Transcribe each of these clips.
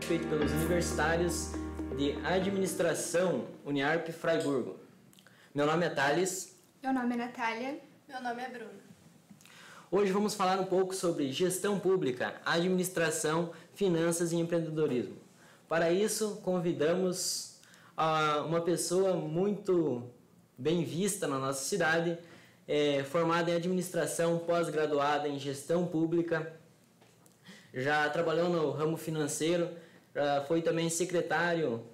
feito pelos universitários de Administração Uniarp Fraiburgo. Meu nome é Thales. Meu nome é Natália. Meu nome é Bruna. Hoje vamos falar um pouco sobre gestão pública, administração, finanças e empreendedorismo. Para isso, convidamos uma pessoa muito bem vista na nossa cidade, formada em administração, pós-graduada em gestão pública, já trabalhou no ramo financeiro, já foi também secretário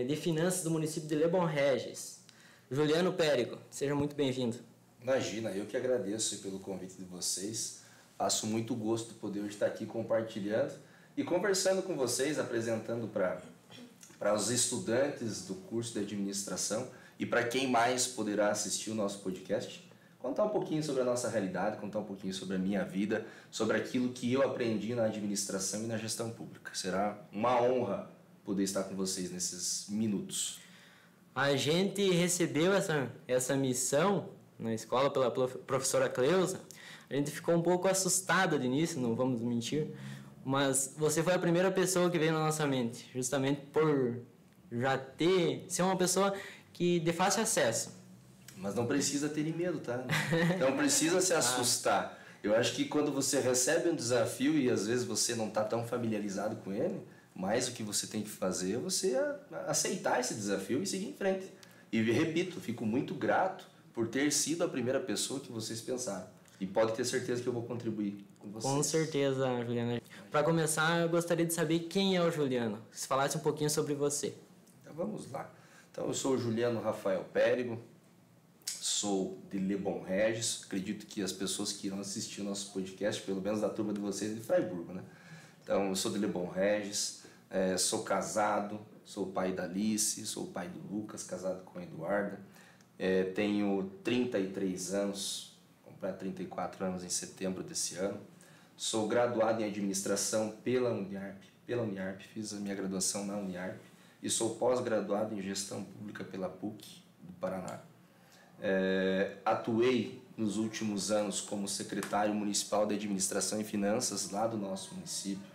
de finanças do município de Lebon Regis. Juliano Périgo, seja muito bem-vindo. Imagina, eu que agradeço pelo convite de vocês. Faço muito gosto de poder estar aqui compartilhando e conversando com vocês, apresentando para os estudantes do curso de administração e para quem mais poderá assistir o nosso podcast, contar um pouquinho sobre a nossa realidade, contar um pouquinho sobre a minha vida, sobre aquilo que eu aprendi na administração e na gestão pública. Será uma honra poder estar com vocês nesses minutos. A gente recebeu essa missão na escola pela professora Cleusa. A gente ficou um pouco assustado de início, não vamos mentir, mas você foi a primeira pessoa que veio na nossa mente, justamente por já ser uma pessoa que de fácil acesso. Mas não precisa ter medo, tá? Não precisa se assustar. Eu acho que quando você recebe um desafio e às vezes você não está tão familiarizado com ele, mais o que você tem que fazer é você aceitar esse desafio e seguir em frente. E repito, fico muito grato por ter sido a primeira pessoa que vocês pensaram. E pode ter certeza que eu vou contribuir com vocês. Com certeza, Juliana. Para começar, eu gostaria de saber quem é o Juliano. Se falasse um pouquinho sobre você. Então vamos lá. Então eu sou o Juliano Rafael Périgo, sou de Lebon Regis. Acredito que as pessoas que irão assistir o nosso podcast, pelo menos da turma de vocês, de Fraiburgo, né? Então eu sou de Lebon Regis, sou casado, sou o pai da Alice, sou o pai do Lucas, casado com a Eduarda. Tenho 33 anos, vou comprar 34 anos em setembro desse ano. Sou graduado em administração pela Uniarp, fiz a minha graduação na Uniarp e sou pós-graduado em gestão pública pela PUC do Paraná. Atuei nos últimos anos como secretário municipal de administração e finanças lá do nosso município.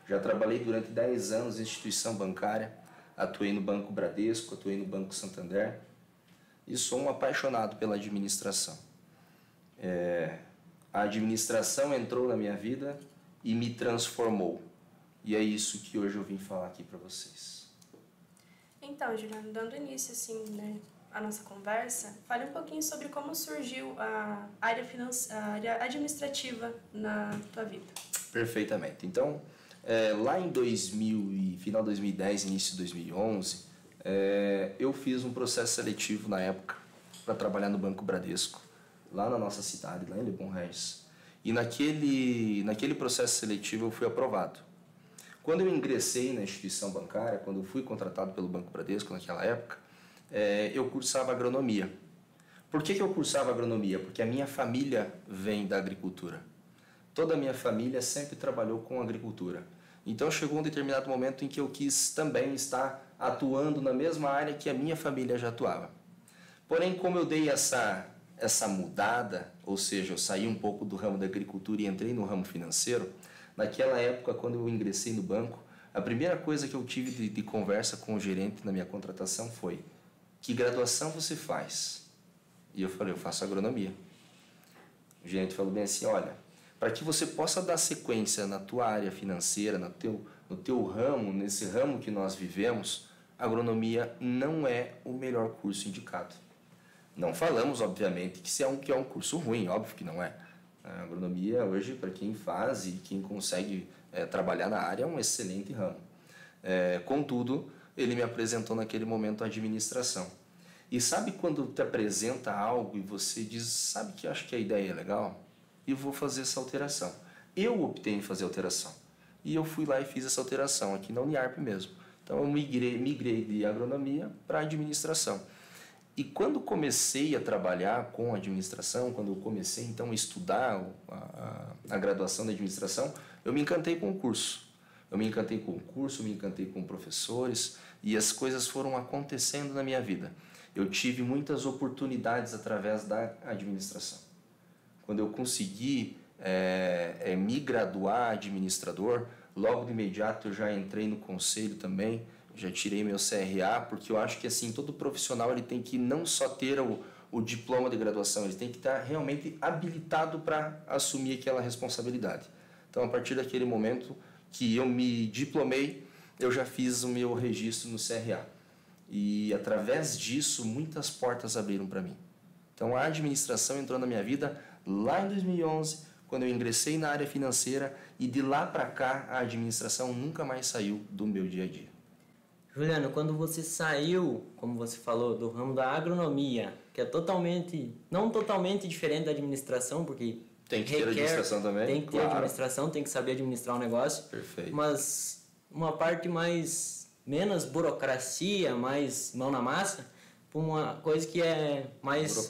Já trabalhei durante 10 anos em instituição bancária, atuei no Banco Bradesco, atuei no Banco Santander e sou um apaixonado pela administração. A administração entrou na minha vida e me transformou. E é isso que hoje eu vim falar aqui para vocês. Então, Juliano, dando início assim, né, à nossa conversa, fale um pouquinho sobre como surgiu a área administrativa na tua vida. Perfeitamente. Então, lá em final de 2010, início de 2011, eu fiz um processo seletivo na época para trabalhar no Banco Bradesco, lá na nossa cidade, lá em Lebon Regis. E naquele processo seletivo eu fui aprovado. Quando eu ingressei na instituição bancária, quando eu fui contratado pelo Banco Bradesco naquela época, eu cursava agronomia. Por que eu cursava agronomia? Porque a minha família vem da agricultura. Toda a minha família sempre trabalhou com agricultura. Então chegou um determinado momento em que eu quis também estar atuando na mesma área que a minha família já atuava. Porém, como eu dei essa mudada, ou seja, eu saí um pouco do ramo da agricultura e entrei no ramo financeiro, naquela época, quando eu ingressei no banco, a primeira coisa que eu tive de conversa com o gerente na minha contratação foi: que graduação você faz? E eu falei: eu faço agronomia. O gerente falou bem assim: olha, para que você possa dar sequência na tua área financeira, no teu ramo, nesse ramo que nós vivemos, a agronomia não é o melhor curso indicado. Não falamos, obviamente, que é um curso ruim, óbvio que não é. A agronomia, hoje, para quem faz e quem consegue trabalhar na área, é um excelente ramo. Contudo, ele me apresentou naquele momento a administração. E sabe quando te apresenta algo e você diz: sabe que acho que a ideia é legal? E vou fazer essa alteração. Eu optei em fazer alteração. E eu fui lá e fiz essa alteração aqui na Uniarp mesmo. Então eu migrei de agronomia para administração. E quando comecei a trabalhar com administração, quando eu comecei então a estudar a graduação de administração, eu me encantei com o curso. Eu me encantei com o curso, me encantei com professores e as coisas foram acontecendo na minha vida. Eu tive muitas oportunidades através da administração. Quando eu consegui me graduar administrador, logo de imediato eu já entrei no conselho também, já tirei meu CRA, porque eu acho que assim, todo profissional ele tem que não só ter o diploma de graduação, ele tem que estar realmente habilitado para assumir aquela responsabilidade. Então, a partir daquele momento que eu me diplomei, eu já fiz o meu registro no CRA. E através disso, muitas portas abriram para mim. Então, a administração entrou na minha vida lá em 2011, quando eu ingressei na área financeira, e de lá para cá, a administração nunca mais saiu do meu dia a dia. Juliano, quando você saiu, como você falou, do ramo da agronomia, que é não totalmente diferente da administração, porque tem que ter administração também. Tem que ter administração, tem que saber administrar o negócio. Perfeito. Mas uma parte menos burocracia, mais mão na massa, para uma coisa que é mais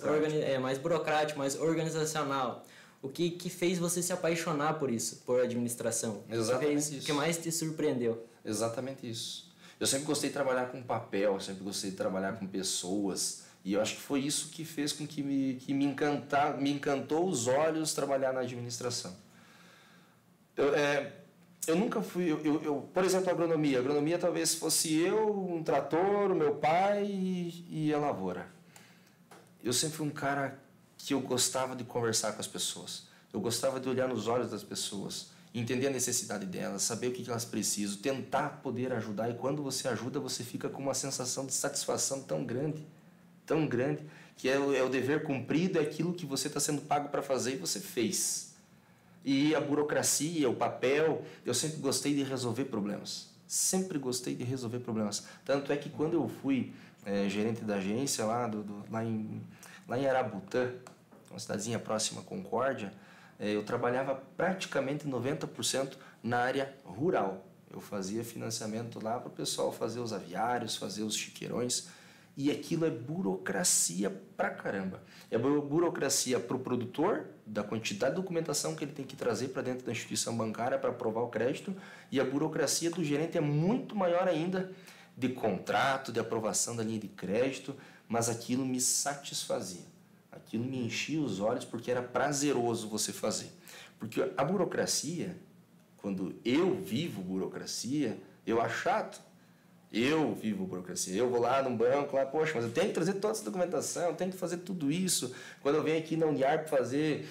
burocrática, mais organizacional. O que fez você se apaixonar por isso, por administração? Exatamente isso. O que mais te surpreendeu? Exatamente isso. Eu sempre gostei de trabalhar com papel, sempre gostei de trabalhar com pessoas, e eu acho que foi isso que fez com que me encantou os olhos trabalhar na administração. Eu nunca fui, por exemplo, agronomia. Agronomia talvez fosse eu, um trator, o meu pai e a lavoura. Eu sempre fui um cara que eu gostava de conversar com as pessoas. Eu gostava de olhar nos olhos das pessoas, entender a necessidade delas, saber o que elas precisam, tentar poder ajudar. E quando você ajuda, você fica com uma sensação de satisfação tão grande, que é o dever cumprido, é aquilo que você está sendo pago para fazer e você fez. E a burocracia, o papel, eu sempre gostei de resolver problemas. Sempre gostei de resolver problemas. Tanto é que quando eu fui gerente da agência lá em Arabutã, uma cidadezinha próxima a Concórdia, eu trabalhava praticamente 90% na área rural. Eu fazia financiamento lá para o pessoal fazer os aviários, fazer os chiqueirões, e aquilo é burocracia pra caramba. É burocracia para o produtor, da quantidade de documentação que ele tem que trazer para dentro da instituição bancária para aprovar o crédito, e a burocracia do gerente é muito maior ainda, de contrato, de aprovação da linha de crédito, mas aquilo me satisfazia. Aquilo me enchia os olhos porque era prazeroso você fazer. Porque a burocracia, quando eu vivo burocracia, eu acho chato. Eu vivo burocracia. Eu vou lá no banco, poxa, mas eu tenho que trazer toda essa documentação, eu tenho que fazer tudo isso. Quando eu venho aqui na Uniar para fazer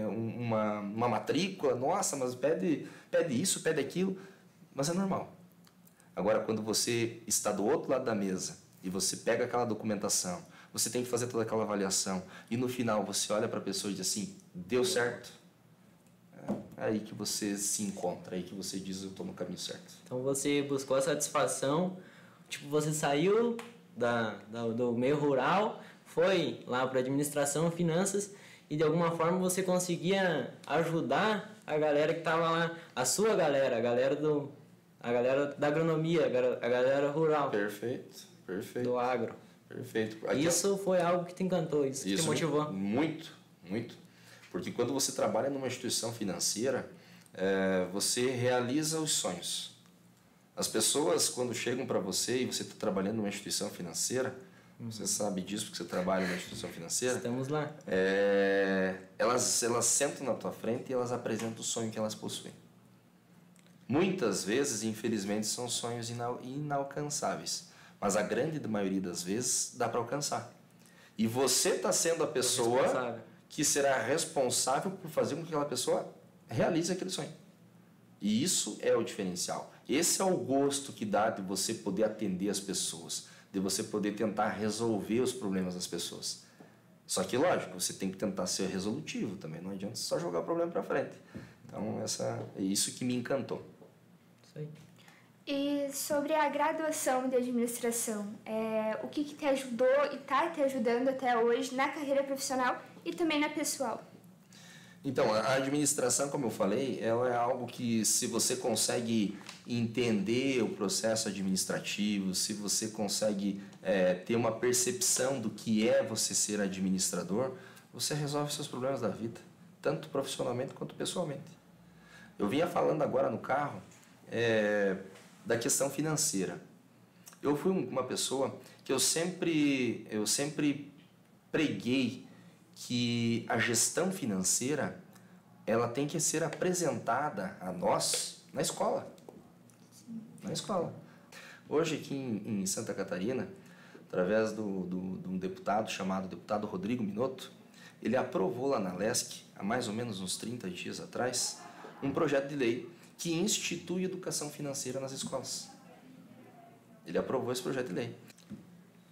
uma matrícula, nossa, mas pede isso, pede aquilo. Mas é normal. Agora, quando você está do outro lado da mesa e você pega aquela documentação, você tem que fazer toda aquela avaliação e no final você olha para a pessoa e diz assim, deu certo. É aí que você se encontra, é aí que você diz, eu estou no caminho certo. Então você buscou a satisfação, você saiu do meio rural, foi lá para administração, finanças, e de alguma forma você conseguia ajudar a galera que estava lá, a sua galera, a galera da agronomia, a galera rural. Perfeito. Do agro. Perfeito. Isso foi algo que te encantou, isso que te motivou? Muito. Porque quando você trabalha numa instituição financeira, você realiza os sonhos. As pessoas, quando chegam para você e você está trabalhando numa instituição financeira, você sabe disso porque você trabalha numa instituição financeira. Estamos lá. Elas sentam na tua frente e elas apresentam o sonho que elas possuem. Muitas vezes, infelizmente, são sonhos inalcançáveis. Mas a grande maioria das vezes dá para alcançar. E você está sendo a pessoa que será responsável por fazer com que aquela pessoa realize aquele sonho. E isso é o diferencial. Esse é o gosto que dá de você poder atender as pessoas, de você poder tentar resolver os problemas das pessoas. Só que, lógico, você tem que tentar ser resolutivo também. Não adianta só jogar o problema para frente. Então, é isso que me encantou. Isso aí. E sobre a graduação de administração, o que te ajudou e está te ajudando até hoje na carreira profissional e também na pessoal? Então, a administração, como eu falei, ela é algo que se você consegue entender o processo administrativo, se você consegue ter uma percepção do que é você ser administrador, você resolve seus problemas da vida, tanto profissionalmente quanto pessoalmente. Eu vinha falando agora no carro da questão financeira. Eu fui uma pessoa que eu sempre preguei que a gestão financeira ela tem que ser apresentada a nós na escola. Na escola. Hoje aqui em Santa Catarina, através de um deputado chamado deputado Rodrigo Minotto, ele aprovou lá na LESC, há mais ou menos uns 30 dias atrás, um projeto de lei que institui educação financeira nas escolas. Ele aprovou esse projeto de lei.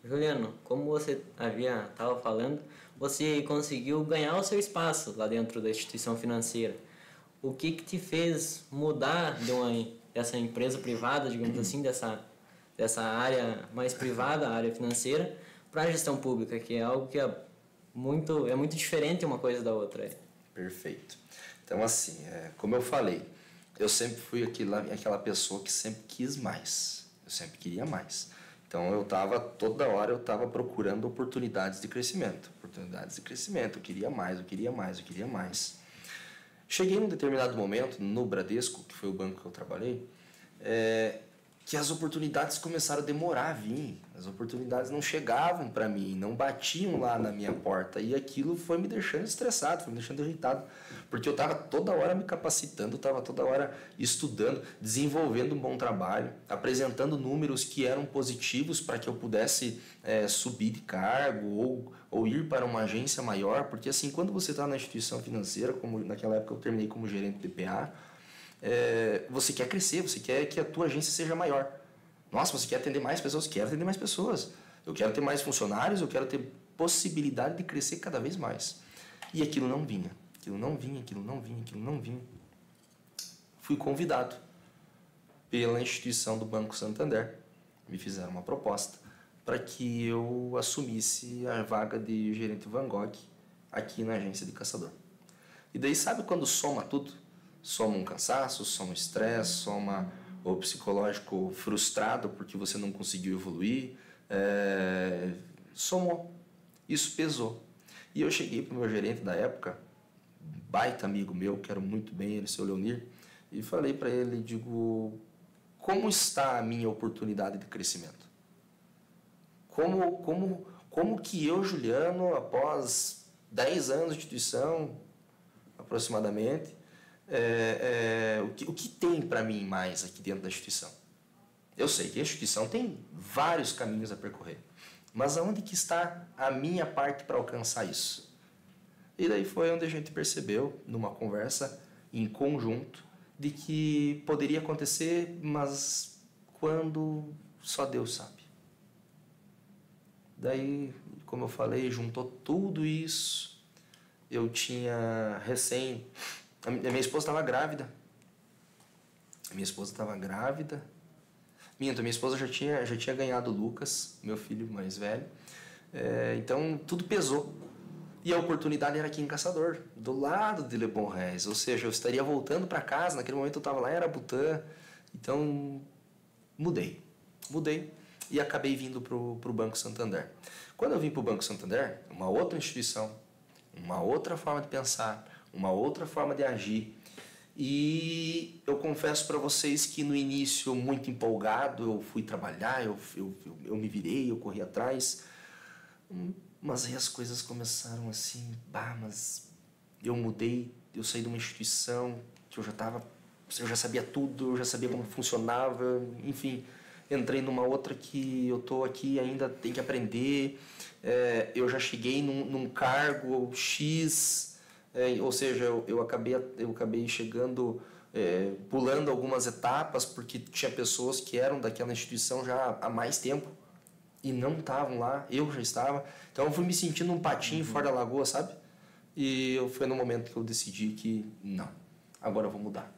Juliano, como você estava falando, você conseguiu ganhar o seu espaço lá dentro da instituição financeira. O que te fez mudar dessa empresa privada, digamos assim, dessa área mais privada, a área financeira, para a gestão pública, que é algo que é muito diferente uma coisa da outra? Perfeito. Então, assim, como eu falei, eu sempre fui aquela pessoa que sempre quis mais. Eu sempre queria mais. Então, toda hora eu estava procurando oportunidades de crescimento. Eu queria mais. Cheguei num determinado momento, no Bradesco, que foi o banco que eu trabalhei, que as oportunidades começaram a demorar a vir. As oportunidades não chegavam para mim, não batiam lá na minha porta. E aquilo foi me deixando estressado, foi me deixando irritado. Porque eu estava toda hora me capacitando, estava toda hora estudando, desenvolvendo um bom trabalho, apresentando números que eram positivos para que eu pudesse subir de cargo ou ir para uma agência maior. Porque assim, quando você está na instituição financeira, como naquela época eu terminei como gerente de PA, você quer crescer, você quer que a tua agência seja maior. Nossa, você quer atender mais pessoas? Quero atender mais pessoas. Eu quero ter mais funcionários, eu quero ter possibilidade de crescer cada vez mais. E aquilo não vinha. Fui convidado pela instituição do Banco Santander. Me fizeram uma proposta para que eu assumisse a vaga de gerente Van Gogh aqui na agência de Caçador. E daí sabe quando soma tudo? Soma um cansaço, soma um estresse, soma o psicológico frustrado porque você não conseguiu evoluir. Somou. Isso pesou. E eu cheguei para o meu gerente da época, baita amigo meu, quero muito bem ele, seu Leonir, e falei para ele, digo, como está a minha oportunidade de crescimento? Como que eu, Juliano, após 10 anos de instituição, aproximadamente, o que tem para mim mais aqui dentro da instituição? Eu sei que a instituição tem vários caminhos a percorrer, mas aonde que está a minha parte para alcançar isso? E daí foi onde a gente percebeu, numa conversa em conjunto, de que poderia acontecer, mas quando só Deus sabe. Daí, como eu falei, juntou tudo isso. Eu tinha a minha esposa estava grávida. Minha esposa já tinha ganhado o Lucas, meu filho mais velho. Então, tudo pesou. E a oportunidade era aqui em Caçador, do lado de Le Bon Rez. Ou seja, eu estaria voltando para casa. Naquele momento eu estava lá em Arabutã. Então, mudei. E acabei vindo para o Banco Santander. Quando eu vim para o Banco Santander, uma outra instituição, uma outra forma de pensar, uma outra forma de agir. E eu confesso para vocês que no início, muito empolgado, eu fui trabalhar, eu me virei, eu corri atrás. Mas aí as coisas começaram assim, mas eu mudei, eu saí de uma instituição que eu já sabia tudo, eu já sabia como funcionava, enfim, entrei numa outra que eu tô aqui ainda tenho que aprender, eu já cheguei num cargo X, ou seja, eu acabei chegando, pulando algumas etapas, porque tinha pessoas que eram daquela instituição já há mais tempo, e não estavam lá, eu já estava. Então eu fui me sentindo um patinho fora da lagoa, sabe? E foi no momento que eu decidi que não, agora eu vou mudar.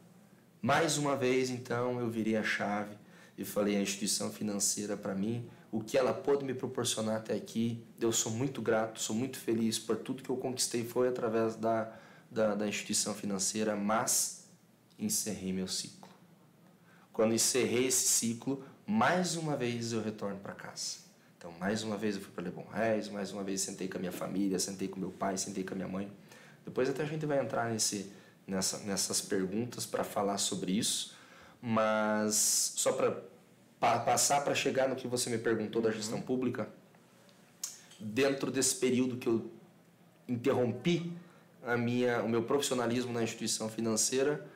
Mais uma vez, então, eu virei a chave e falei, a instituição financeira para mim, o que ela pôde me proporcionar até aqui, eu sou muito grato, sou muito feliz por tudo que eu conquistei, foi através da instituição financeira, mas encerrei meu ciclo. Quando encerrei esse ciclo, mais uma vez eu retorno para casa. Então, mais uma vez eu fui para Le Bon Rez, mais uma vez sentei com a minha família, sentei com meu pai, sentei com a minha mãe. Depois até a gente vai entrar nessas perguntas para falar sobre isso, mas só para passar para chegar no que você me perguntou da gestão pública, dentro desse período que eu interrompi o meu profissionalismo na instituição financeira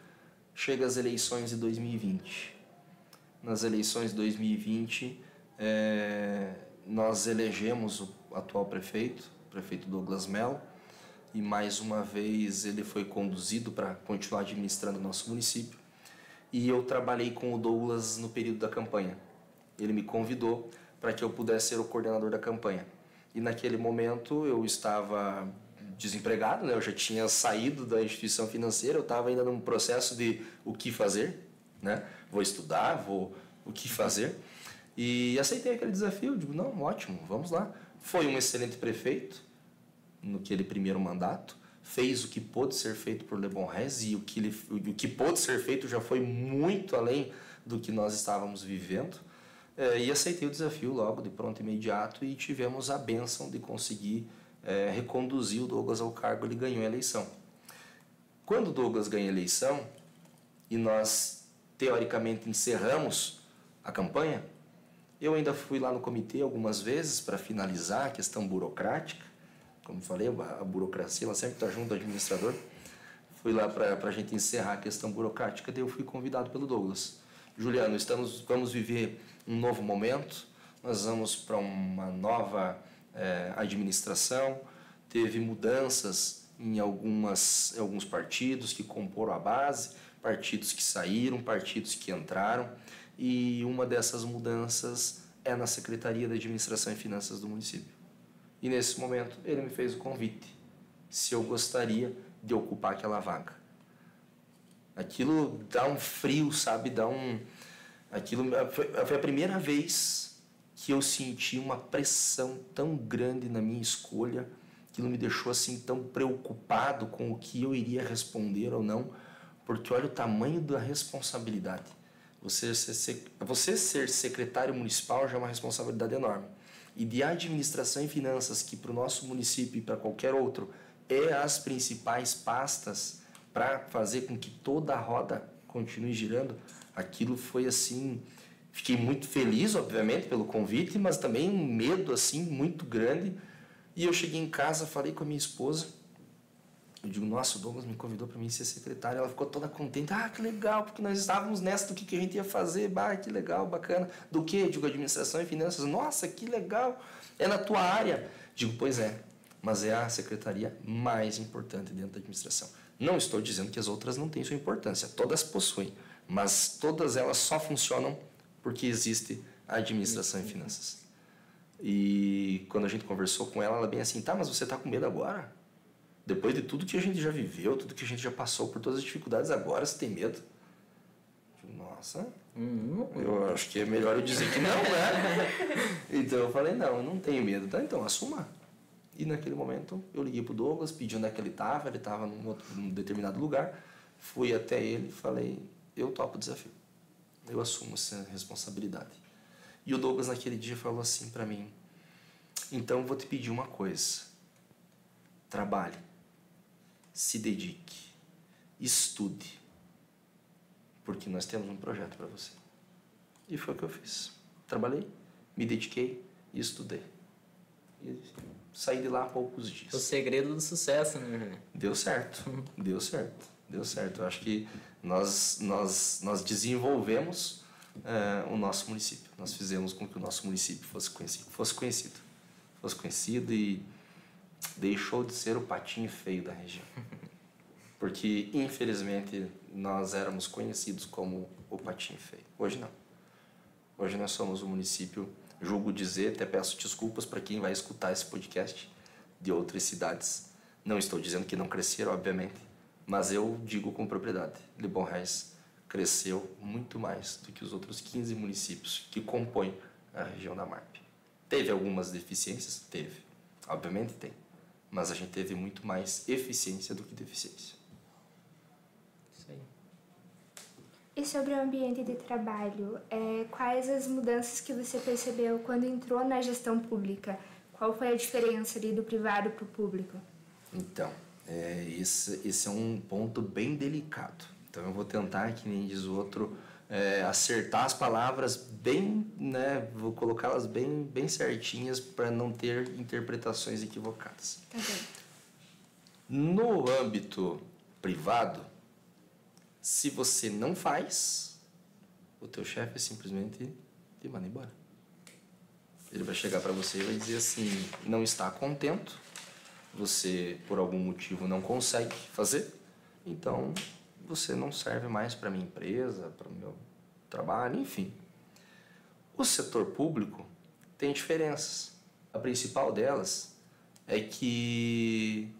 chega às eleições de 2020. Nas eleições de 2020, nós elegemos o atual prefeito, o prefeito Douglas Mello, e mais uma vez ele foi conduzido para continuar administrando o nosso município. E eu trabalhei com o Douglas no período da campanha. Ele me convidou para que eu pudesse ser o coordenador da campanha. E naquele momento eu estava desempregado, né? Eu já tinha saído da instituição financeira, eu estava ainda num processo de o que fazer, né? Vou estudar, o que fazer. E aceitei aquele desafio, digo, não, ótimo, vamos lá. Foi um excelente prefeito naquele primeiro mandato, fez o que pôde ser feito por Lebon Rez, e o que pôde ser feito já foi muito além do que nós estávamos vivendo. E aceitei o desafio logo, de pronto, imediato, e tivemos a bênção de conseguir reconduzir o Douglas ao cargo. Ele ganhou a eleição. Quando o Douglas ganha a eleição, e nós, teoricamente, encerramos a campanha, eu ainda fui lá no comitê algumas vezes para finalizar a questão burocrática. Como falei, a burocracia ela sempre está junto do administrador. Fui lá para a gente encerrar a questão burocrática, daí eu fui convidado pelo Douglas. Juliano, vamos viver um novo momento, nós vamos para uma nova administração, teve mudanças em alguns partidos que comporam a base, partidos que saíram, partidos que entraram, e uma dessas mudanças é na Secretaria da Administração e Finanças do município. E nesse momento ele me fez o convite, se eu gostaria de ocupar aquela vaga. Aquilo dá um frio, sabe? Foi a primeira vez que eu senti uma pressão tão grande na minha escolha, aquilo me deixou assim tão preocupado com o que eu iria responder ou não, porque olha o tamanho da responsabilidade. Você ser secretário municipal já é uma responsabilidade enorme. E de administração e finanças, que para o nosso município e para qualquer outro é as principais pastas para fazer com que toda a roda continue girando, aquilo foi assim, fiquei muito feliz, obviamente, pelo convite, mas também um medo assim muito grande. E eu cheguei em casa, falei com a minha esposa, eu digo, nossa, o Douglas me convidou para mim ser secretária. Ela ficou toda contente, que legal, porque nós estávamos nessa do que a gente ia fazer, que legal, bacana. Do que? Eu digo, administração e finanças. Nossa, que legal, é na tua área. Digo, pois é, mas é a secretaria mais importante dentro da administração. Não estou dizendo que as outras não têm sua importância, todas possuem, mas todas elas só funcionam porque existe a administração e finanças. E quando a gente conversou com ela, ela bem assim, mas você está com medo agora? Depois de tudo que a gente já viveu, tudo que a gente já passou, por todas as dificuldades, agora você tem medo? Nossa, eu acho que é melhor eu dizer que não, né? Então eu falei, não, eu não tenho medo. Tá, então, assuma. E naquele momento eu liguei pro Douglas, pedi onde é que ele estava num determinado lugar, fui até ele e falei, eu topo o desafio, eu assumo essa responsabilidade. E o Douglas naquele dia falou assim para mim, então eu vou te pedir uma coisa, trabalhe, se dedique, estude, porque nós temos um projeto para você. E foi o que eu fiz. Trabalhei, me dediquei e estudei. E saí de lá há poucos dias. O segredo do sucesso, né? Deu certo, deu certo, deu certo. Eu acho que nós desenvolvemos o nosso município. Nós fizemos com que o nosso município fosse conhecido e deixou de ser o patinho feio da região. Porque, infelizmente, nós éramos conhecidos como o patinho feio. Hoje não. Hoje nós somos um município, julgo dizer, até peço desculpas para quem vai escutar esse podcast de outras cidades. Não estou dizendo que não cresceram, obviamente, mas eu digo com propriedade. Lebon Rez cresceu muito mais do que os outros 15 municípios que compõem a região da MARP. Teve algumas deficiências? Teve. Obviamente tem. Mas a gente teve muito mais eficiência do que deficiência. Isso aí. E sobre o ambiente de trabalho, quais as mudanças que você percebeu quando entrou na gestão pública? Qual foi a diferença ali do privado para o público? Então, esse é um ponto bem delicado. Então eu vou tentar, que nem diz o outro, acertar as palavras bem, né, vou colocá-las bem certinhas para não ter interpretações equivocadas. Tá bem. No âmbito privado, se você não faz, o teu chefe simplesmente te manda embora. Ele vai chegar para você e vai dizer assim, não está contento, você por algum motivo não consegue fazer, então você não serve mais para minha empresa, para o meu trabalho, enfim. O setor público tem diferenças. A principal delas é que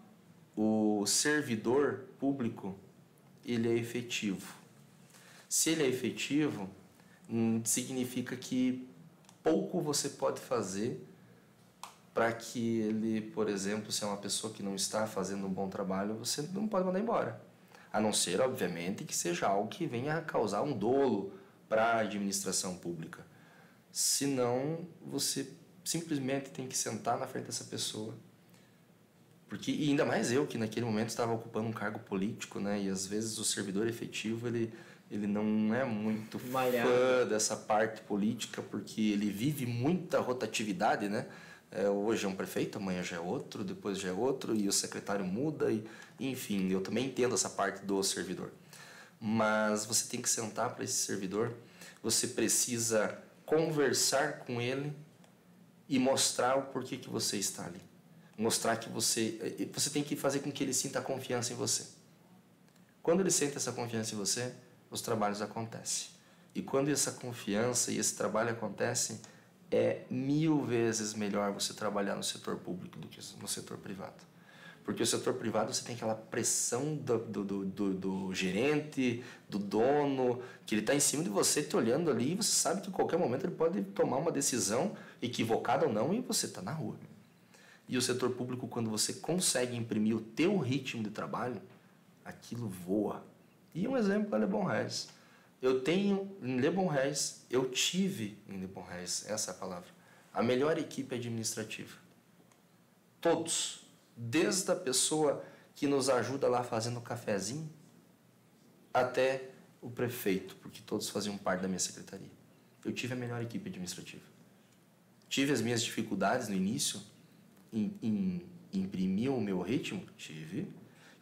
o servidor público, ele é efetivo. Se ele é efetivo, significa que pouco você pode fazer para que ele, por exemplo, se é uma pessoa que não está fazendo um bom trabalho, você não pode mandar embora. A não ser, obviamente, que seja algo que venha a causar um dolo para a administração pública. Senão, você simplesmente tem que sentar na frente dessa pessoa. Porque, e ainda mais eu, que naquele momento estava ocupando um cargo político, né? E às vezes o servidor efetivo, ele não é muito fã dessa parte política, porque ele vive muita rotatividade, né? Hoje é um prefeito, amanhã já é outro, depois já é outro, e o secretário muda, e, enfim, eu também entendo essa parte do servidor. Mas você tem que sentar para esse servidor, você precisa conversar com ele e mostrar o porquê que você está ali. Mostrar que você tem que fazer com que ele sinta confiança em você. Quando ele sente essa confiança em você, os trabalhos acontecem. E quando essa confiança e esse trabalho acontecem, é 1000 vezes melhor você trabalhar no setor público do que no setor privado. Porque o setor privado você tem aquela pressão do gerente, do dono, que ele está em cima de você, te olhando ali, e você sabe que em qualquer momento ele pode tomar uma decisão, equivocada ou não, e você está na rua. E o setor público, quando você consegue imprimir o teu ritmo de trabalho, aquilo voa. E um exemplo é Le Bon Regis. Eu tenho em Le Bon Regis, eu tive em Le Bon Regis, essa é a palavra, a melhor equipe administrativa. Todos, desde a pessoa que nos ajuda lá fazendo o cafezinho, até o prefeito, porque todos faziam parte da minha secretaria. Eu tive a melhor equipe administrativa. Tive as minhas dificuldades no início em imprimir o meu ritmo? Tive.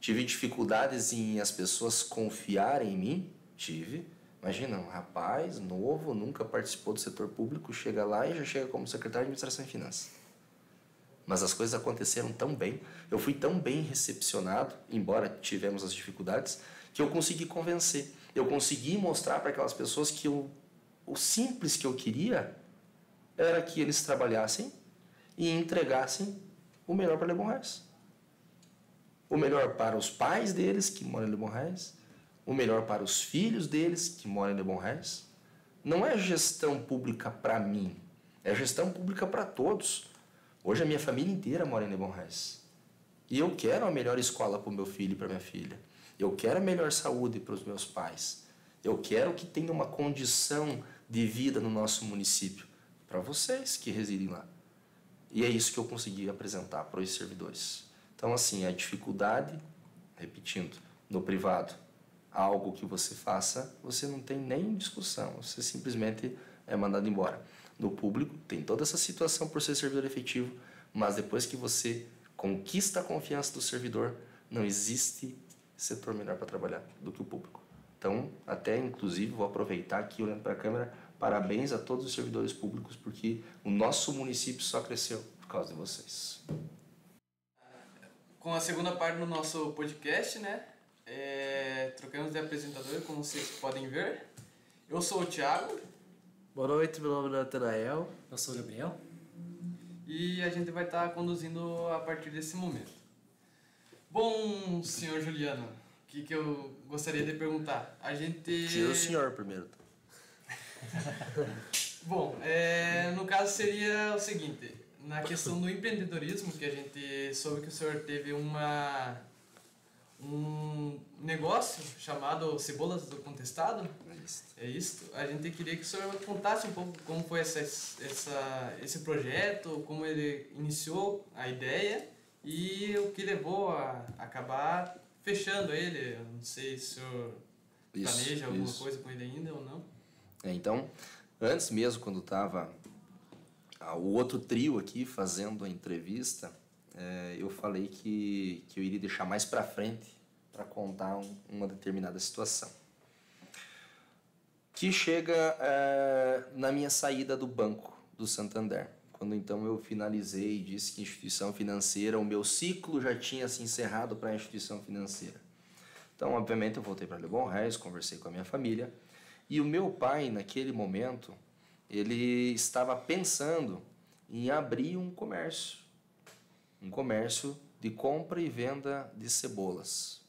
Tive dificuldades em as pessoas confiarem em mim? Tive. Imagina, um rapaz novo, nunca participou do setor público, chega lá e já chega como secretário de Administração e Finanças. Mas as coisas aconteceram tão bem, eu fui tão bem recepcionado, embora tivemos as dificuldades, que eu consegui convencer. Eu consegui mostrar para aquelas pessoas que o simples que eu queria era que eles trabalhassem e entregassem o melhor para Le Bon Regis. O melhor para os pais deles, que moram em Le Bon Regis, o melhor para os filhos deles, que moram em Le Bon Regis. Não é gestão pública para mim, é gestão pública para todos. Hoje a minha família inteira mora em Le Bon Regis. E eu quero a melhor escola para o meu filho e para minha filha. Eu quero a melhor saúde para os meus pais. Eu quero que tenha uma condição de vida no nosso município, para vocês que residem lá. E é isso que eu consegui apresentar para os servidores. Então, assim, a dificuldade, repetindo, no privado, algo que você faça, você não tem nem discussão, você simplesmente é mandado embora. No público, tem toda essa situação por ser servidor efetivo, mas depois que você conquista a confiança do servidor, não existe setor melhor para trabalhar do que o público. Então, até inclusive, vou aproveitar aqui olhando para a câmera, parabéns a todos os servidores públicos, porque o nosso município só cresceu por causa de vocês. Com a segunda parte do nosso podcast, né? Trocamos de apresentador, como vocês podem ver. Eu sou o Thiago. Boa noite, meu nome é Natanael. Eu sou o Gabriel. E a gente vai estar conduzindo a partir desse momento. Bom, senhor Juliano, o que eu gostaria de perguntar? A gente... Tira o senhor primeiro. Bom, no caso seria o seguinte, na questão do empreendedorismo, que a gente soube que o senhor teve um negócio chamado Cebolas do Contestado. É isso. A gente queria que o senhor contasse um pouco como foi esse projeto, como ele iniciou a ideia e o que levou a acabar fechando ele. Eu não sei se o senhor planeja alguma coisa com ele ainda ou não. Então, antes mesmo, quando estava o outro trio aqui fazendo a entrevista, eu falei que eu iria deixar mais para frente para contar uma determinada situação. Que chega na minha saída do Banco do Santander. Quando então eu finalizei e disse que instituição financeira, o meu ciclo já tinha se encerrado para a instituição financeira. Então, obviamente, eu voltei para Le Bon Rês, conversei com a minha família. E o meu pai, naquele momento, ele estava pensando em abrir um comércio de compra e venda de cebolas.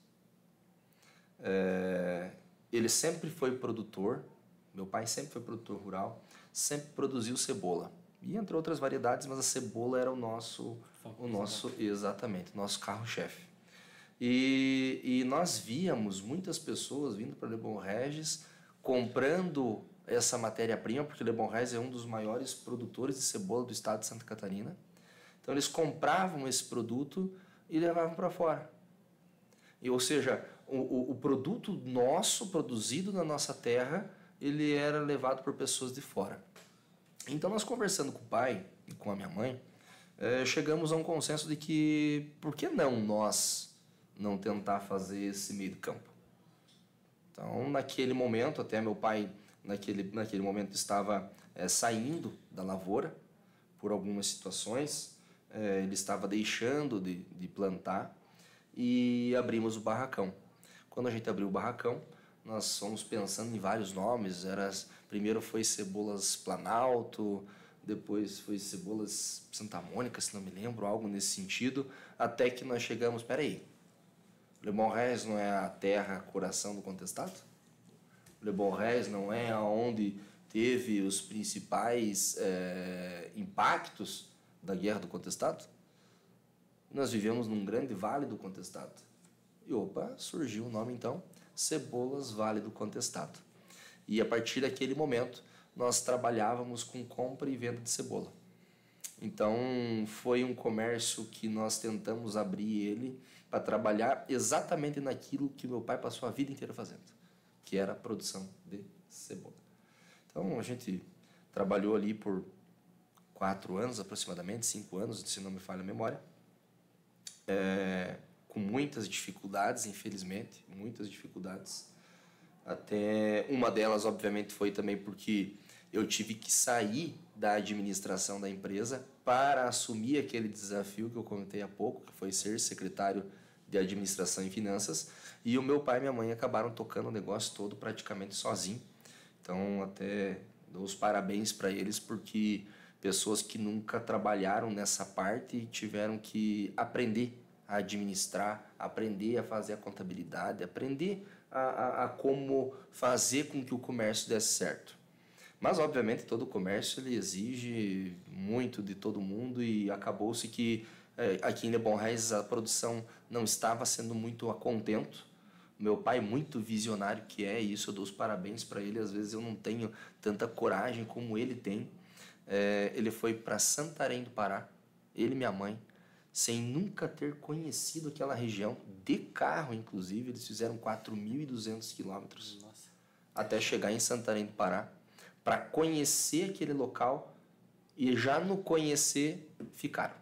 Ele sempre foi produtor, meu pai sempre foi produtor rural, sempre produziu cebola. E entre outras variedades, mas a cebola era o nosso exatamente, nosso carro-chefe. E nós víamos muitas pessoas vindo para Le Bon Regis comprando essa matéria-prima, porque Le Bon Regis é um dos maiores produtores de cebola do estado de Santa Catarina. Então eles compravam esse produto e levavam para fora. Ou seja, o produto nosso, produzido na nossa terra, ele era levado por pessoas de fora. Então nós conversando com o pai e com a minha mãe, chegamos a um consenso de que por que nós não tentar fazer esse meio de campo? Então naquele momento, até meu pai naquele momento estava saindo da lavoura por algumas situações, ele estava deixando de plantar e abrimos o barracão. Quando a gente abriu o barracão, nós fomos pensando em vários nomes. Primeiro foi Cebolas Planalto, depois foi Cebolas Santa Mônica, se não me lembro, algo nesse sentido, até que nós chegamos, peraí, Le Bon Rês não é a terra, coração do contestado? Le Bon Rês não é onde teve os principais impactos da Guerra do Contestado? Nós vivemos num grande vale do Contestado. E surgiu o nome então, Cebolas Vale do Contestado. E a partir daquele momento, nós trabalhávamos com compra e venda de cebola. Então, foi um comércio que nós tentamos abrir ele para trabalhar exatamente naquilo que meu pai passou a vida inteira fazendo, que era a produção de cebola. Então, a gente trabalhou ali por 4 anos aproximadamente, 5 anos, se não me falha a memória, com muitas dificuldades, infelizmente, muitas dificuldades. Até uma delas, obviamente, foi também porque eu tive que sair da administração da empresa para assumir aquele desafio que eu comentei há pouco, que foi ser secretário de administração e finanças, e o meu pai e minha mãe acabaram tocando o negócio todo praticamente sozinho. Então, até dou os parabéns para eles, porque pessoas que nunca trabalharam nessa parte tiveram que aprender a administrar, aprender a fazer a contabilidade, aprender a como fazer com que o comércio desse certo. Mas, obviamente, todo comércio ele exige muito de todo mundo e acabou-se que aqui em Le Bon Rês a produção não estava sendo muito a contento. Meu pai, muito visionário que é, e isso eu dou os parabéns para ele, às vezes eu não tenho tanta coragem como ele tem. Ele foi para Santarém do Pará, ele e minha mãe, sem nunca ter conhecido aquela região, de carro inclusive, eles fizeram 4.200 quilômetros até chegar em Santarém do Pará, para conhecer aquele local, e já no conhecer ficaram.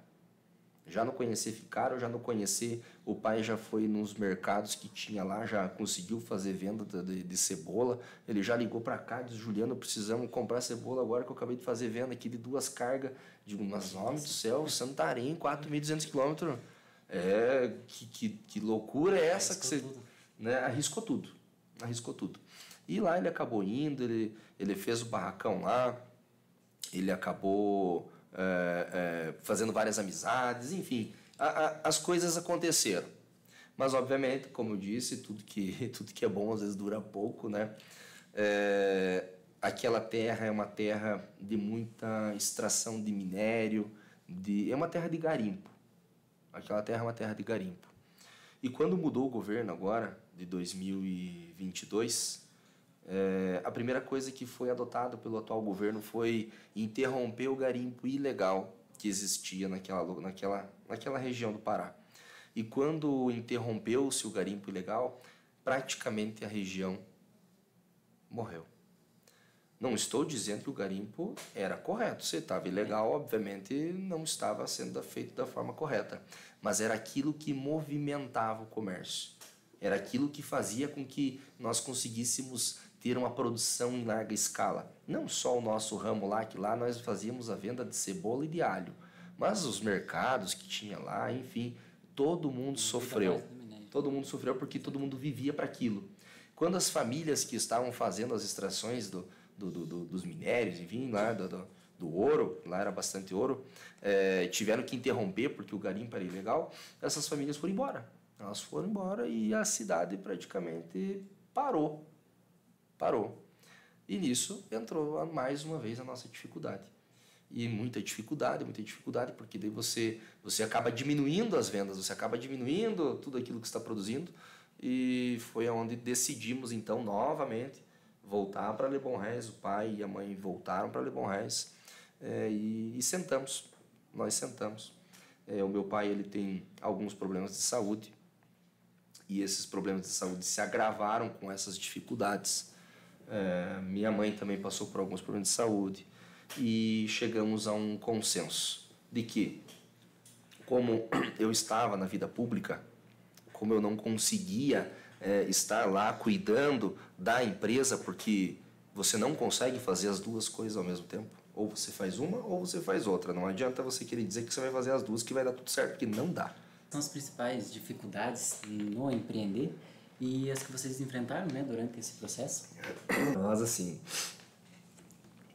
Já no conhecer, o pai já foi nos mercados que tinha lá, já conseguiu fazer venda de cebola, ele já ligou para cá, disse, Juliano, precisamos comprar cebola agora que eu acabei de fazer venda aqui de 2 cargas. Digo, mas nome do céu, Santarém, 4.200 quilômetros, que loucura é essa que você... Né? Arriscou tudo. E lá ele acabou indo, ele fez o barracão lá, ele acabou fazendo várias amizades, enfim, as coisas aconteceram. Mas, obviamente, como eu disse, tudo que é bom às vezes dura pouco, né? Aquela terra é uma terra de muita extração de minério, é uma terra de garimpo. Aquela terra é uma terra de garimpo. E quando mudou o governo agora, de 2022, a primeira coisa que foi adotada pelo atual governo foi interromper o garimpo ilegal que existia naquela região do Pará. E quando interrompeu-se o garimpo ilegal, praticamente a região morreu. Não estou dizendo que o garimpo era correto. Se estava ilegal, obviamente não estava sendo feito da forma correta. Mas era aquilo que movimentava o comércio. Era aquilo que fazia com que nós conseguíssemos ter uma produção em larga escala. Não só o nosso ramo lá, que lá nós fazíamos a venda de cebola e de alho. Mas os mercados que tinha lá, enfim, todo mundo sofreu. Todo mundo sofreu porque todo mundo vivia para aquilo. Quando as famílias que estavam fazendo as extrações dos minérios, enfim, lá do ouro, lá era bastante ouro, tiveram que interromper porque o garimpo era ilegal, essas famílias foram embora. Elas foram embora e a cidade praticamente parou. E nisso entrou mais uma vez a nossa dificuldade. E muita dificuldade, porque daí você acaba diminuindo as vendas, você acaba diminuindo tudo aquilo que está produzindo. E foi onde decidimos, então, novamente, voltar para Le Bon Rez. O pai e a mãe voltaram para Le Bon Rez e sentamos. Nós sentamos. O meu pai ele tem alguns problemas de saúde e esses problemas de saúde se agravaram com essas dificuldades. Minha mãe também passou por alguns problemas de saúde e chegamos a um consenso de que, como eu estava na vida pública, como eu não conseguia estar lá cuidando da empresa, porque você não consegue fazer as duas coisas ao mesmo tempo. Ou você faz uma ou você faz outra. Não adianta você querer dizer que você vai fazer as duas que vai dar tudo certo, porque não dá. São as principais dificuldades no empreender e as que vocês enfrentaram, né, durante esse processo?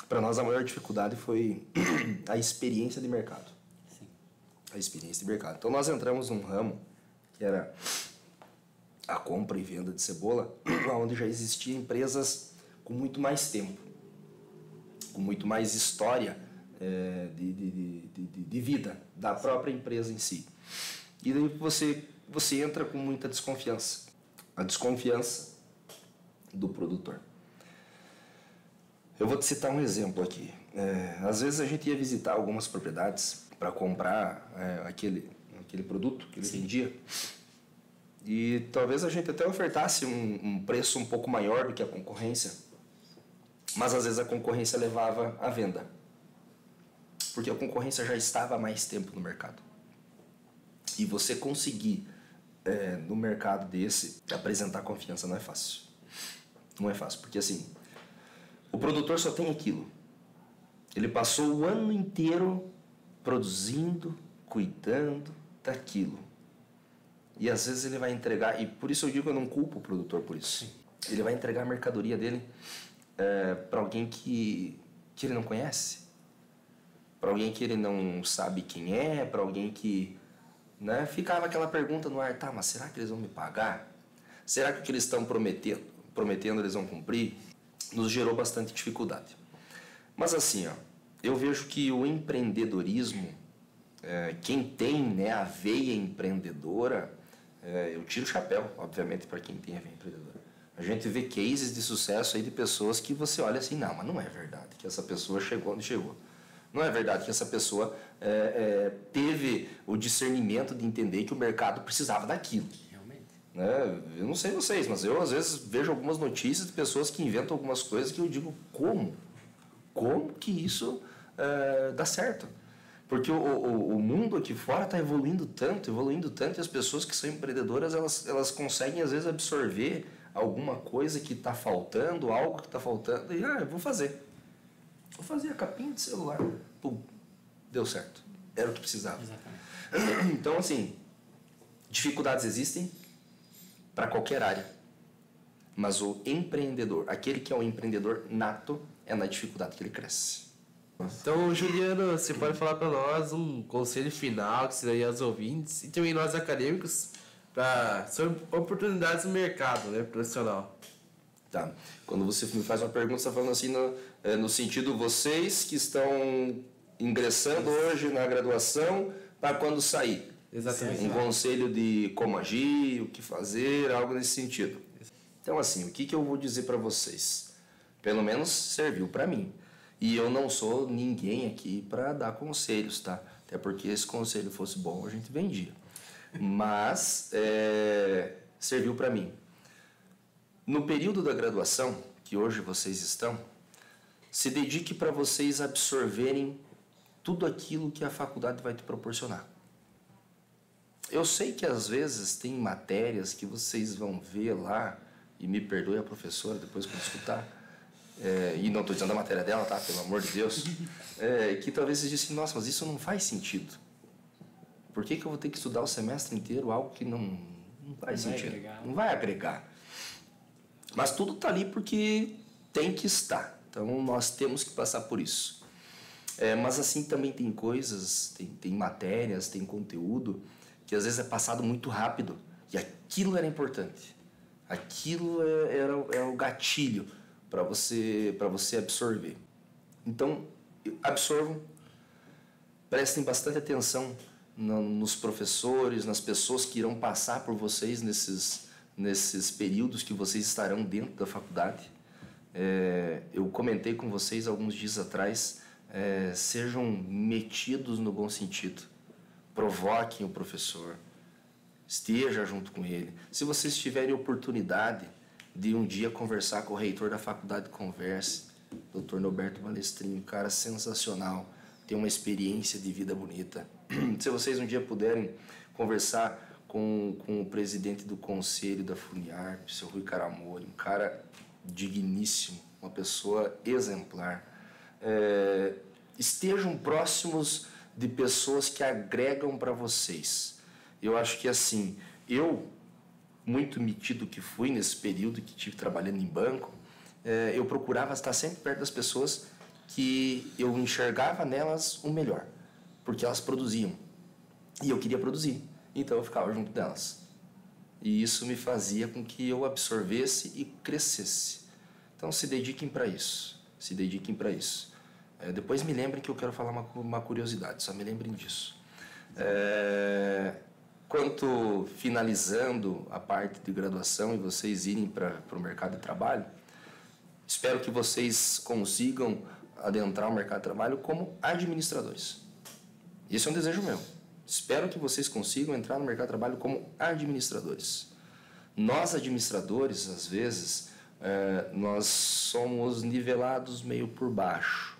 Para nós a maior dificuldade foi a experiência de mercado. Sim. A experiência de mercado. Então nós entramos num ramo que era a compra e venda de cebola, onde já existiam empresas com muito mais tempo, com muito mais história de vida da própria empresa em si. E daí você entra com muita desconfiança. A desconfiança do produtor. Eu vou te citar um exemplo aqui. Às vezes a gente ia visitar algumas propriedades para comprar aquele produto que ele vendia. E talvez a gente até ofertasse um preço um pouco maior do que a concorrência. Mas às vezes a concorrência levava à venda. Porque a concorrência já estava há mais tempo no mercado. E você conseguir, no mercado desse, apresentar confiança não é fácil. Não é fácil, porque assim, o produtor só tem aquilo. Ele passou o ano inteiro produzindo, cuidando daquilo. E às vezes ele vai entregar, e por isso eu digo que eu não culpo o produtor por isso. Ele vai entregar a mercadoria dele para alguém que ele não conhece, para alguém que ele não sabe quem é, para alguém que... ficava aquela pergunta no ar, tá, mas será que eles vão me pagar? Será que o que eles estão prometendo eles vão cumprir? Nos gerou bastante dificuldade. Mas assim, eu vejo que o empreendedorismo, quem tem a veia empreendedora, eu tiro o chapéu, obviamente, para quem tem a veia empreendedora. A gente vê cases de sucesso aí de pessoas que você olha assim, não, mas não é verdade que essa pessoa chegou onde chegou. Não é verdade que essa pessoa teve o discernimento de entender que o mercado precisava daquilo. Realmente. Eu não sei vocês, mas eu às vezes vejo algumas notícias de pessoas que inventam algumas coisas que eu digo, como? Como que isso dá certo? Porque o mundo aqui fora está evoluindo tanto, e as pessoas que são empreendedoras, elas conseguem às vezes absorver alguma coisa que está faltando, algo que está faltando, e eu vou fazer. Vou fazer a capinha de celular. Pum, deu certo. Era o que precisava. Exatamente. Então, assim, dificuldades existem para qualquer área. Mas o empreendedor, aquele que é um empreendedor nato, é na dificuldade que ele cresce. Então, Juliano, você pode falar para nós um conselho final que seria aos ouvintes e também nós acadêmicos sobre oportunidades no mercado profissional. Tá. Quando você me faz uma pergunta, você está falando assim no sentido vocês que estão ingressando hoje na graduação para quando sair. Exatamente. Um conselho de como agir, o que fazer, algo nesse sentido. Então, assim, o que eu vou dizer para vocês? Pelo menos serviu para mim. E eu não sou ninguém aqui para dar conselhos, tá? Até porque se conselho fosse bom, a gente vendia. Mas serviu para mim. No período da graduação, que hoje vocês estão, Se dedique para vocês absorverem tudo aquilo que a faculdade vai te proporcionar. Eu sei que às vezes tem matérias que vocês vão ver lá, e me perdoe a professora depois quando escutar, e não estou dizendo a matéria dela, tá? Pelo amor de Deus, que talvez vocês dizem, nossa, mas isso não faz sentido. Por que eu vou ter que estudar o semestre inteiro algo que não faz sentido? Não vai agregar. Mas tudo está ali porque tem que estar. Então nós temos que passar por isso. Mas assim também tem coisas, tem matérias, tem conteúdo que às vezes é passado muito rápido. E aquilo era importante. Aquilo era o gatilho para você absorver. Então, absorvam, prestem bastante atenção nos professores, nas pessoas que irão passar por vocês nesses períodos que vocês estarão dentro da faculdade. Eu comentei com vocês alguns dias atrás, sejam metidos no bom sentido. Provoquem o professor, esteja junto com ele. Se vocês tiverem oportunidade de um dia conversar com o reitor da faculdade, converse. Dr. Norberto Balestrinho, cara sensacional, tem uma experiência de vida bonita. Se vocês um dia puderem conversar com o presidente do conselho da FUNIARP, seu Rui Caramori, um cara digníssimo, uma pessoa exemplar. Estejam próximos de pessoas que agregam para vocês. Eu acho que assim, eu, muito metido que fui nesse período que tive trabalhando em banco, eu procurava estar sempre perto das pessoas que eu enxergava nelas o melhor, porque elas produziam e eu queria produzir, então eu ficava junto delas, e isso me fazia com que eu absorvesse e crescesse. Então se dediquem para isso, depois me lembrem que eu quero falar uma curiosidade, só me lembrem disso. Quanto finalizando a parte de graduação e vocês irem para o mercado de trabalho, espero que vocês consigam adentrar o mercado de trabalho como administradores. Esse é um desejo meu. Espero que vocês consigam entrar no mercado de trabalho como administradores. Nós, administradores, às vezes, nós somos nivelados meio por baixo.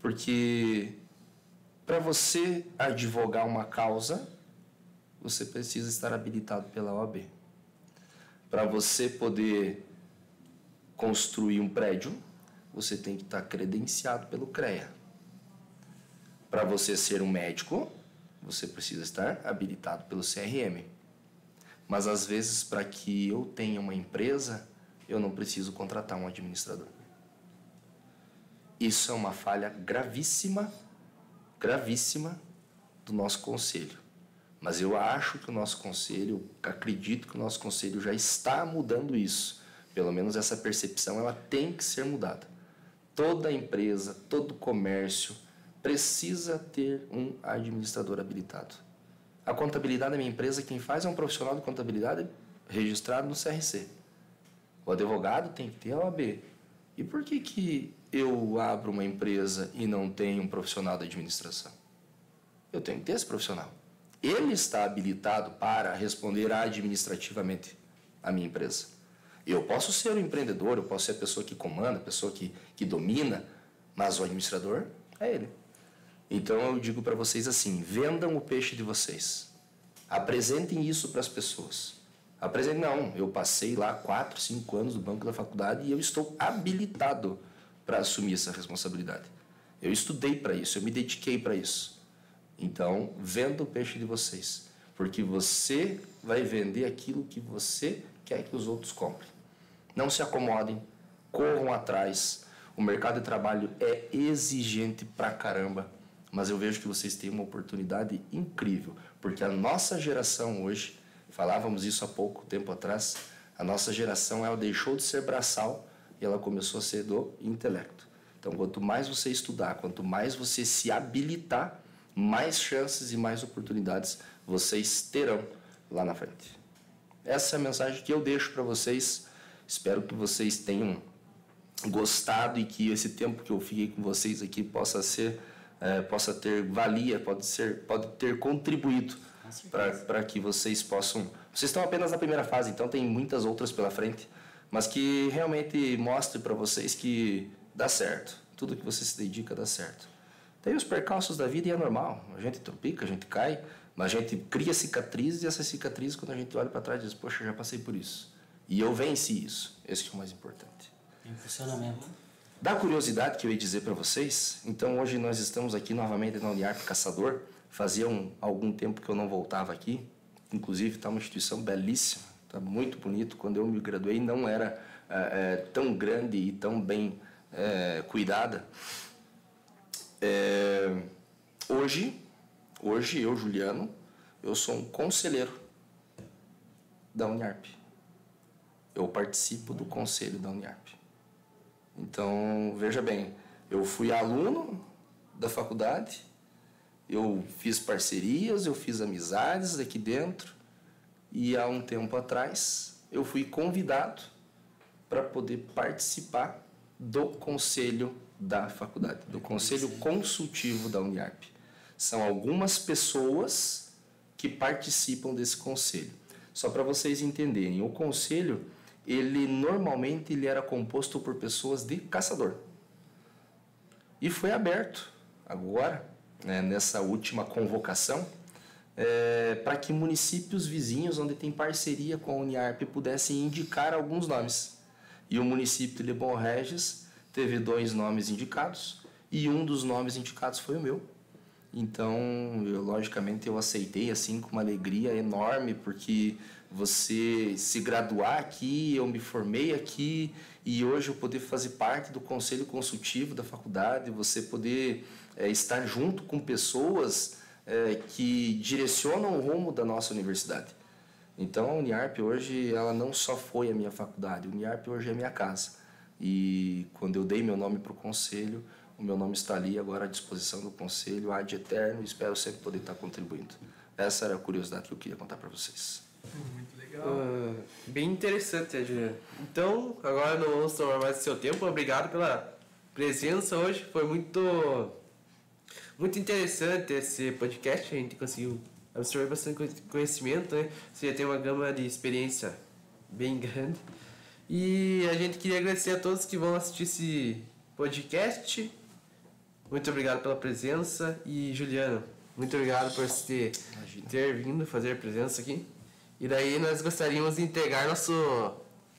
Porque para você advogar uma causa, você precisa estar habilitado pela OAB. Para você poder construir um prédio, você tem que estar credenciado pelo CREA. Para você ser um médico, você precisa estar habilitado pelo CRM. Mas às vezes, para que eu tenha uma empresa, eu não preciso contratar um administrador. Isso é uma falha gravíssima, gravíssima do nosso conselho. Mas eu acho que o nosso conselho, acredito que o nosso conselho já está mudando isso. Pelo menos essa percepção, ela tem que ser mudada. Toda empresa, todo comércio precisa ter um administrador habilitado. A contabilidade da minha empresa, quem faz é um profissional de contabilidade registrado no CRC. O advogado tem que ter a OAB. E por que eu abro uma empresa e não tenho um profissional da administração? Eu tenho que ter esse profissional. Ele está habilitado para responder administrativamente à minha empresa. Eu posso ser o empreendedor, eu posso ser a pessoa que comanda, a pessoa que domina, mas o administrador é ele. Então eu digo para vocês assim, vendam o peixe de vocês. Apresentem isso para as pessoas. Não, eu passei lá 4, 5 anos no banco da faculdade e eu estou habilitado para assumir essa responsabilidade. Eu estudei para isso, eu me dediquei para isso. Então, venda o peixe de vocês, porque você vai vender aquilo que você quer que os outros comprem. Não se acomodem, corram atrás. O mercado de trabalho é exigente pra caramba, mas eu vejo que vocês têm uma oportunidade incrível, porque a nossa geração hoje, falávamos isso há pouco tempo atrás, a nossa geração ela deixou de ser braçal e ela começou a ser do intelecto. Então, quanto mais você estudar, quanto mais você se habilitar, mais chances e mais oportunidades vocês terão lá na frente. Essa é a mensagem que eu deixo para vocês. Espero que vocês tenham gostado e que esse tempo que eu fiquei com vocês aqui possa ter valia, pode ter contribuído para que vocês possam... Vocês estão apenas na primeira fase, então tem muitas outras pela frente, mas que realmente mostre para vocês que dá certo. Tudo que você se dedica dá certo. Tem os percalços da vida e é normal. A gente tropica, a gente cai, mas a gente cria cicatrizes e essas cicatrizes, quando a gente olha para trás, diz, poxa, já passei por isso. E eu venci isso. Esse que é o mais importante. Tem funcionamento. Da curiosidade que eu ia dizer para vocês, então hoje nós estamos aqui novamente na Uniarp Caçador. Fazia algum tempo que eu não voltava aqui. Inclusive está uma instituição belíssima, está muito bonito. Quando eu me graduei não era tão grande e tão bem cuidada. Hoje eu, Juliano, eu sou um conselheiro da Uniarp. Eu participo do conselho da Uniarp. Então, veja bem, eu fui aluno da faculdade, eu fiz parcerias, eu fiz amizades aqui dentro e há um tempo atrás eu fui convidado para poder participar do conselho da faculdade, do conselho consultivo da Uniarp. São algumas pessoas que participam desse conselho. Só para vocês entenderem, o conselho, normalmente ele era composto por pessoas de caçador. E foi aberto agora, nessa última convocação, para que municípios vizinhos, onde tem parceria com a Uniarp, pudessem indicar alguns nomes. E o município de Bom Regis teve 2 nomes indicados, e um dos nomes indicados foi o meu. Então, logicamente, eu aceitei assim com uma alegria enorme, porque você se graduar aqui, eu me formei aqui, e hoje eu poder fazer parte do conselho consultivo da faculdade, você poder estar junto com pessoas que direcionam o rumo da nossa universidade. Então, a Uniarp hoje, ela não só foi a minha faculdade, a Uniarp hoje é a minha casa. E quando eu dei meu nome para o conselho, o meu nome está ali agora à disposição do conselho, ad eterno, e espero sempre poder estar contribuindo. Essa era a curiosidade que eu queria contar para vocês. Muito legal. Bem interessante, Juliano. Então, agora não vamos tomar mais do seu tempo. Obrigado pela presença hoje. Foi muito interessante esse podcast. A gente conseguiu absorver bastante conhecimento, né? Você já tem uma gama de experiência bem grande. E a gente queria agradecer a todos que vão assistir esse podcast. Muito obrigado pela presença. E, Juliano, muito obrigado por ter vindo fazer a presença aqui. E daí nós gostaríamos de entregar nosso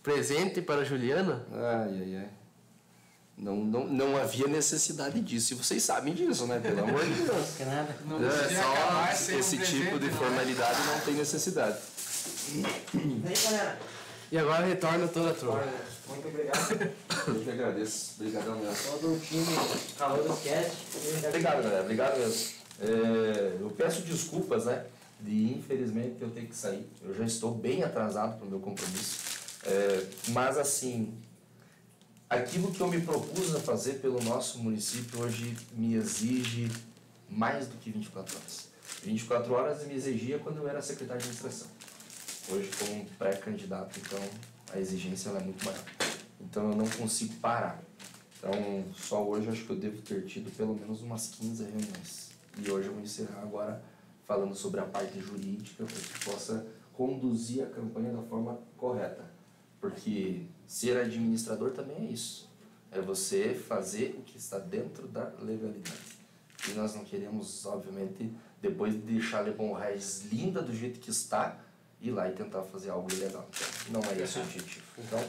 presente para o Juliano. Ai. Não havia necessidade disso. E vocês sabem disso, né? Pelo amor de Deus. Que nada. Não podia acabar sem Esse tipo de formalidade não tem necessidade. Vem, galera. E agora retorna toda a turma. Muito obrigado. Eu que agradeço. Obrigadão mesmo. Todo o time Calor do Cast. Obrigado, galera. Obrigado mesmo. Eu peço desculpas, né? De infelizmente eu ter que sair. Eu já estou bem atrasado para o meu compromisso. Mas assim, aquilo que eu me propus a fazer pelo nosso município hoje me exige mais do que 24 horas. 24 horas me exigia quando eu era secretário de administração. Hoje, como pré-candidato, então a exigência ela é muito maior. Então eu não consigo parar. Então só hoje eu acho que eu devo ter tido pelo menos umas 15 reuniões. E hoje eu vou encerrar agora falando sobre a parte jurídica para que possa conduzir a campanha da forma correta. Porque ser administrador também é isso. É você fazer o que está dentro da legalidade. E nós não queremos, obviamente, depois de deixar a Bom Regis linda do jeito que está, ir lá e tentar fazer algo ilegal. Então, não é esse o objetivo. Então,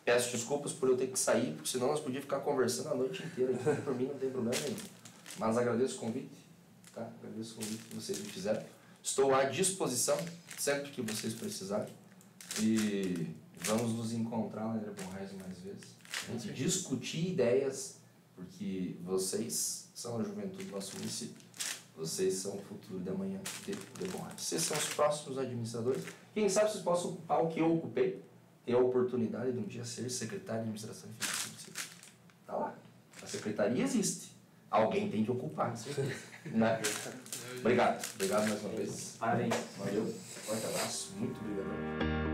peço desculpas por eu ter que sair, porque senão nós podíamos ficar conversando a noite inteira aqui. Por mim não tem problema nenhum. Mas agradeço o convite, tá? Agradeço o convite que vocês me fizeram. Estou à disposição sempre que vocês precisarem. E vamos nos encontrar lá na Bom Regis mais vezes. A gente discutir ideias, porque vocês são a juventude do nosso município. Vocês são o futuro da manhã de Bom Regis. Vocês são os próximos administradores. Quem sabe vocês possam ocupar o que eu ocupei. Ter a oportunidade de um dia ser secretário de administração e finanças do município. Está lá. A secretaria existe. Alguém tem que ocupar, com certeza. Né? Obrigado. Obrigado mais uma vez. Parabéns. Valeu. Forte abraço. Muito obrigado.